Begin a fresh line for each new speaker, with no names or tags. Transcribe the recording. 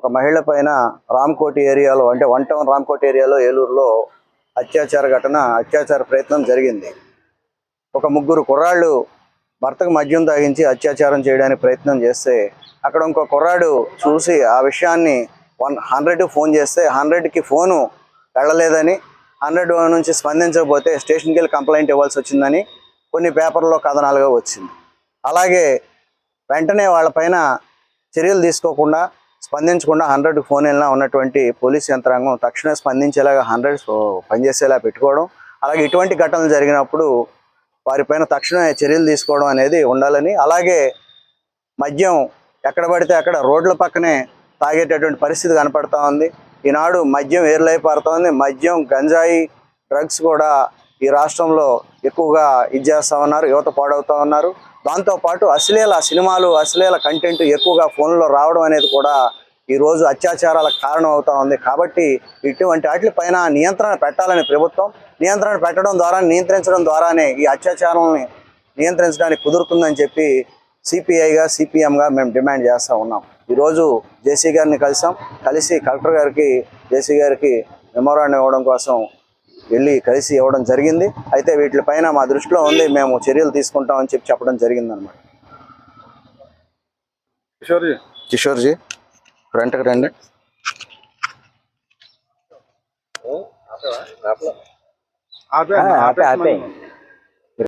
ఒక మహిళ పైన రామ్కోటి ఏరియాలో, అంటే 1 టౌన్ రామ్కోటి ఏరియాలో, ఏలూరులో అత్యాచార ప్రయత్నం జరిగింది. ఒక ముగ్గురు కుర్రాళ్ళు భర్తకు మద్యం తాగించి అత్యాచారం చేయడానికి ప్రయత్నం చేస్తే అక్కడ ఇంకో కుర్రాడు చూసి ఆ విషయాన్ని 100కి ఫోన్ చేస్తే 100కి ఫోను వెళ్ళలేదని, 100 నుంచి స్పందించకపోతే స్టేషన్కి వెళ్ళి కంప్లైంట్ ఇవ్వాల్సి వచ్చిందని కొన్ని పేపర్లో కథనాలుగా వచ్చింది. అలాగే వెంటనే వాళ్ళపైన చర్యలు తీసుకోకుండా, స్పందించకుండా 100కి ఫోన్ వెళ్ళినా ఉన్నటువంటి పోలీస్ యంత్రాంగం తక్షణమే స్పందించేలాగా 100 పనిచేసేలా పెట్టుకోవడం, అలాగే ఇటువంటి ఘటనలు జరిగినప్పుడు వారిపైన తక్షణమే చర్యలు తీసుకోవడం అనేది ఉండాలని, అలాగే మద్యం ఎక్కడ పడితే అక్కడ రోడ్ల పక్కనే తాగేటటువంటి పరిస్థితి కనపడతా ఉంది. ఈనాడు మద్యం ఏర్లై పారుతోంది. మద్యం, గంజాయి, డ్రగ్స్ కూడా ఈ రాష్ట్రంలో ఎక్కువగా చేస్తూ ఉన్నారు, యువత పాడవుతూ ఉన్నారు. దాంతోపాటు అశ్లీల సినిమాలు, అశ్లీల కంటెంట్ ఎక్కువగా ఫోన్లో రావడం అనేది కూడా ఈరోజు అత్యాచారాలకు కారణం అవుతూ ఉంది. కాబట్టి ఇటువంటి వాటిపైన నియంత్రణ పెట్టాలని ప్రభుత్వం, నియంత్రణ పెట్టడం ద్వారా, నియంత్రించడం ద్వారానే ఈ అత్యాచారాలని నియంత్రించడానికి కుదురుతుందని చెప్పి సిపిఐగా, సిపిఎంగా మేము డిమాండ్ చేస్తూ ఉన్నాం. ఈరోజు జేసీ గారిని కలిసి కలెక్టర్ గారికి, జేసీ గారికి మెమోరాండం ఇవ్వడం కోసం కలిసి ఇవ్వడం జరిగింది. అయితే వీటిపైన మా దృష్టిలో ఉంది, మేము చర్యలు తీసుకుంటామని చెప్పడం జరిగిందనమాట. కిషోర్జీ ఫ్రంట్కి రండి.
ఆపే